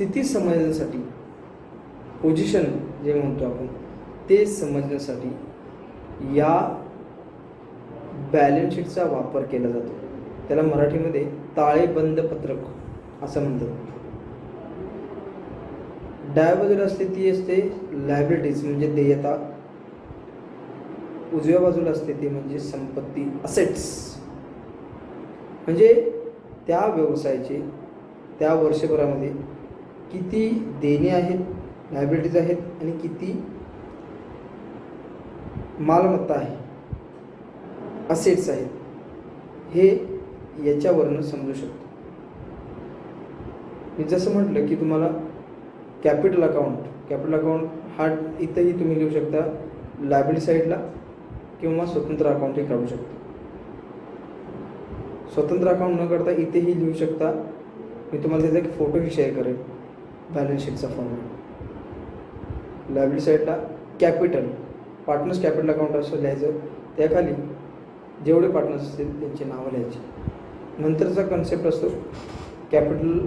स्थिती समजण्यासाठी, पोझिशन जे म्हणतो आपण ते समजण्यासाठी या बॅलन्स शीटचा वापर केला जातो. त्याला मराठीमध्ये ताळेबंद पत्रक असं म्हणतात. डाव्या बाजूला असते ती असते लायबिलिटीज म्हणजे देयता, उजव्या बाजूला असते ती म्हणजे संपत्ती असेट्स, म्हणजे त्या व्यवसायाचे त्या वर्षभरामध्ये किती देणे आहेत, लायबिलिटीज आहेत आणि किती मालमत्ता आहे, असेट्स आहेत, हे याच्यावरनं समजू शकतो. मी जसं म्हटलं की तुम्हाला कॅपिटल अकाउंट हा इथंही तुम्ही लिहू शकता लायबिलिटी साईडला किंवा स्वतंत्र अकाउंटही काढू शकता. स्वतंत्र अकाउंट न करता इथेही लिहू शकता. मी तुम्हाला त्याचा एक फोटोही शेअर करेन बॅलन्स शीटचा फॉर्मॅट. लायबिलिटी साईडला कॅपिटल पार्टनर्स कॅपिटल अकाउंट असं लिहायचं, त्याखाली जेवढे पार्टनर्स असतील त्यांची नावं लिहायची. नंतरचा कन्सेप्ट असतो कॅपिटल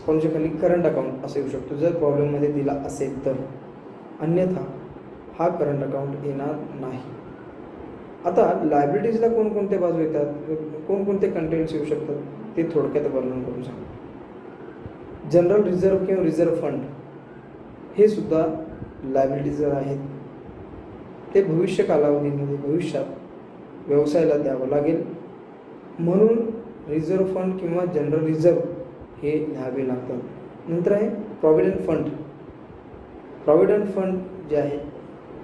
अकाउंटच्या खाली करंट अकाउंट असं येऊ शकतो जर प्रॉब्लेममध्ये दिला असेल तर, अन्यथा हा करंट अकाउंट येणार नाही. आता लायबिलिटीजला कोणकोणत्या बाजू येतात, कोणकोणते कंटेंट्स येऊ शकतात ते थोडक्यात वर्णन करून सांगा. जनरल रिझर्व्ह किंवा रिझर्व्ह फंड हे सुद्धा लायबिलिटीज आहेत. ते भविष्य कालावधीमध्ये भविष्यात व्यवसायाला द्यावं लागेल म्हणून रिझर्व्ह फंड किंवा जनरल रिझर्व्ह हे लिहावे लागतात. नंतर आहे प्रॉव्हिडंट फंड जे आहे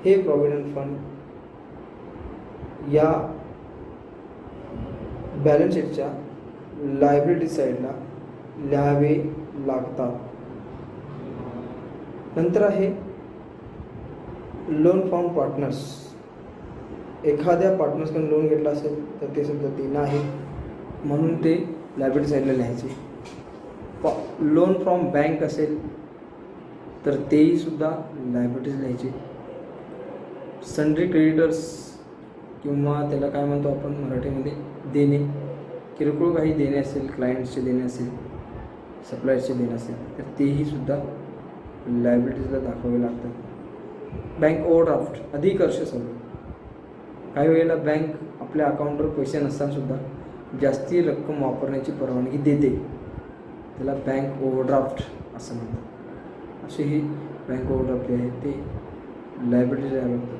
हे प्रॉव्हिडंट फंड या बॅलन्स शीटच्या लायबिलिटी साईडला लिहावे लागतात. नंतर आहे लोन फ्रॉम पार्टनर्स. एखाद्या पार्टनर्सकडून लोन घेतला असेल तर ते सुद्धा देणं आहे म्हणून ते लायबिलिटी साईडला लिहायचे. लोन फ्रॉम बँक असेल तर तेही सुद्धा लायबिलिटीज लिहायचे. सन्ड्री क्रेडिटर्स किंवा त्याला काय म्हणतो आपण मराठीमध्ये देणे, किरकोळ काही देणे असेल, क्लायंट्सचे देणे असेल, सप्लायर्सचे देणे असेल तर तेही सुद्धा लायबिलिटीजला दाखवावे लागतात. बँक ओव्हरड्राफ्ट अधिक वर्ष चालू. काही वेळेला बँक आपल्या अकाउंटवर पैसे नसताना सुद्धा जास्ती रक्कम वापरण्याची परवानगी देते, त्याला बँक ओव्हरड्राफ्ट असं म्हणतात. असे ही बँक ओव्हरड्राफ्ट जे आहेत ते लायबिलिटीज द्यावे लागतात.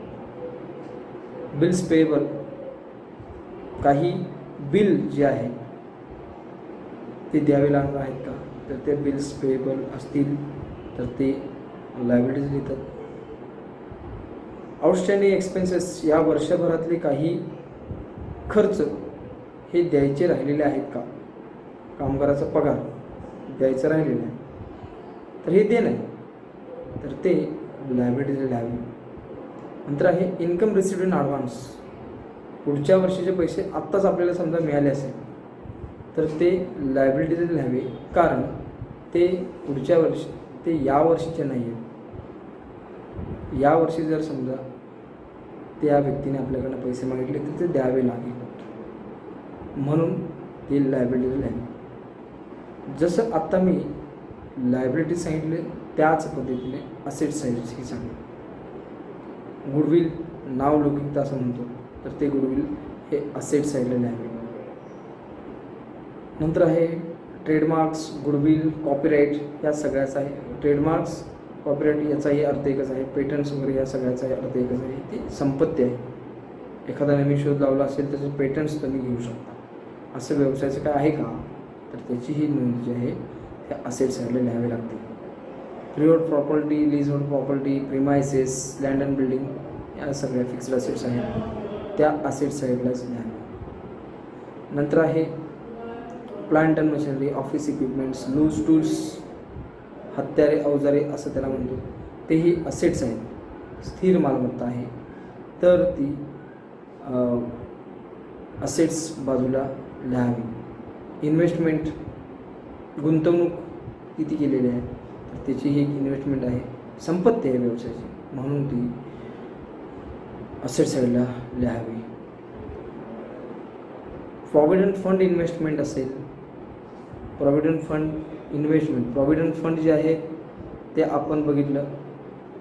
बिल्स पेएबल, काही बिल जे आहे ते द्यावे लागणार आहेत का, तर ते बिल्स पेएबल असतील तर ते लायबिलिटीज लिहितात. आउटस्टँडिंग एक्सपेन्सेस, या वर्षभरातले काही खर्च हे द्यायचे राहिलेले आहेत का, कामगाराचा पगार द्यायचं राहिलेलं आहे तर हे देणं आहे तर ते लायबिलिटीज लिहावे. नंतर आहे इन्कम रिसिव्ड इन ॲडव्हान्स. पुढच्या वर्षीचे पैसे आत्ताच आपल्याला समजा मिळाले असेल तर ते लायबिलिटीज लिहावे, कारण ते पुढच्या वर्षी ते या वर्षीचे नाही आहेत. या वर्षी जर समजा त्या व्यक्तीने आपल्याकडनं पैसे मागितले तर ते द्यावे लागेल म्हणून ते लायबिलिटीज लिहावे. जसं आत्ता मी लायबिलिटी सांगितले त्याच पद्धतीने असेट साईडही सांगितले. गुडविल नाव लौकिकता असं म्हणतो तर ते गुडविल हे असेट साईडला लिहावे. नंतर आहे ट्रेडमार्क्स, गुडविल, कॉपीराईट या सगळ्याचा आहे. ट्रेडमार्क्स, कॉपीराईट याचाही अर्थ एकच आहे. पेटंट्स वगैरे या सगळ्याचाही अर्थ एकच आहे. ती संपत्ती आहे. एखादा नवीन शोध लावला असेल त्याचे पेटंट्स तुम्ही घेऊ शकता. असं व्यवसायाचं काय आहे का, तर त्याची ही नोंद जी आहे त्या असेट साईडला लिहावी लागते. Freehold property, leasehold property, premises, land and building या सगळ्या फिक्स्ड असेट्स आहेत त्या असेट साईडलाच लिहावे. नंतर आहे plant and machinery, office equipments, loose tools, हत्यारे, अवजारे असं त्याला म्हणतो, तेही असेट्स आहेत. स्थिर मालमत्ता आहे तर ती असेट्स बाजूला लिहावी. इन्व्हेस्टमेंट, गुंतवणूक किती केलेली आहे तर त्याची ही एक इन्व्हेस्टमेंट आहे, संपत्ती आहे व्यवसायाची म्हणून ती असेट साईडला लिहावी. प्रॉव्हिडंट फंड इन्व्हेस्टमेंट असेल, provident fund investment provident fund जे आहे ते आपण बघितलं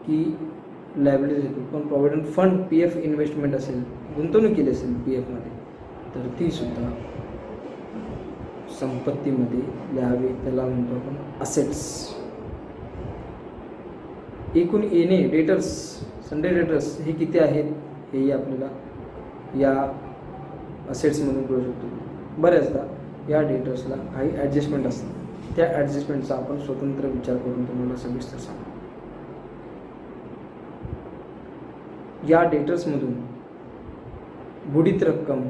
की लायबिलिटीज येतो, पण provident fund P F investment असेल, गुंतवणूक केली असेल पी एफमध्ये, तर तीसुद्धा संपत्तीमध्ये लिहावी, त्याला म्हणतो आपण असेट्स. एकूण येणे डेटर्स, संडे डेटर्स हे किती आहेत हेही आपल्याला या असेट्समधून कळू शकतो. बऱ्याचदा या डेटर्सला काही ॲडजस्टमेंट असतात, त्या ॲडजस्टमेंटचा आपण स्वतंत्र विचार करून तुम्हाला सविस्तर सांगू. या डेटर्समधून बुडीत रक्कम,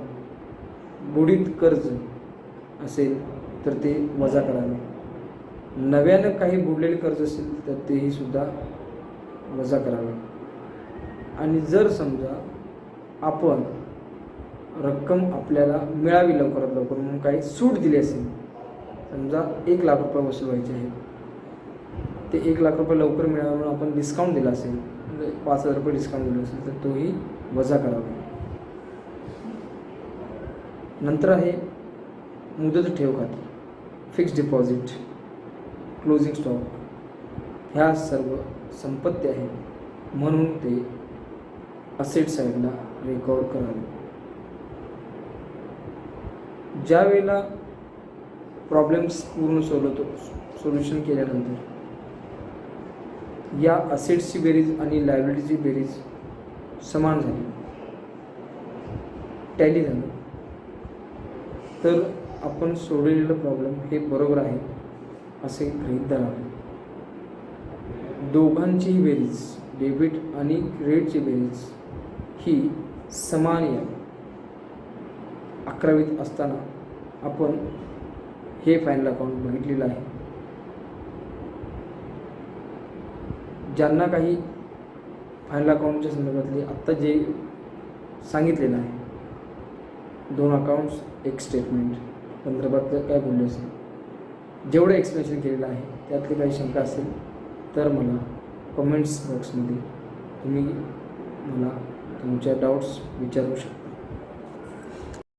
बुडीत कर्ज असेल तर ते वजा करावे. नव्यानं काही बुडलेले कर्ज असेल तर तेही सुद्धा वजा करावे. आणि जर समजा आपण रक्कम आपल्याला मिळावी लवकरात लवकर म्हणून काही सूट दिली असेल, समजा 1 लाख रुपये वसूल व्हायचे आहेत, ते 1 लाख रुपये लवकर मिळावे म्हणून आपण डिस्काउंट दिला असेल, म्हणजे 5,000 रुपये डिस्काउंट दिला असेल, तर तोही वजा करावा. नंतर आहे मुदत ठेव खाते, फिक्स्ड डिपॉझिट, क्लोजिंग स्टॉक, ह्या सर्व संपत्ती आहेत म्हणून ते असेट साईडला रेकॉर्ड करावे. ज्या वेळेला प्रॉब्लेम्स पूर्ण सोल्युशन केल्यानंतर या असेट्सची बेरीज आणि लायबिलिटीची बेरीज समान झाली, टॅली झालं, तर आपण सोडवलेलं प्रॉब्लेम हे बरोबर आहे असे गृहीत धरावे. दोघांचीही बेरीज, डेबिट आणि क्रेडिटची बेरीज ही समान यावी. 11वीत असताना आपण हे फायनल अकाउंट बघितलेलं आहे. ज्यांना काही फायनल अकाउंटच्या संदर्भातले आत्ता जे सांगितलेलं आहे, 2 अकाउंट्स 1 स्टेटमेंट संदर्भात काय बोलले असेल, जेवढं एक्सप्लेनेशन केलेलं आहे त्यातली काही शंका असेल तर मला कमेंट्स बॉक्समध्ये तुम्ही मला तुमच्या डाऊट्स विचारू शकता.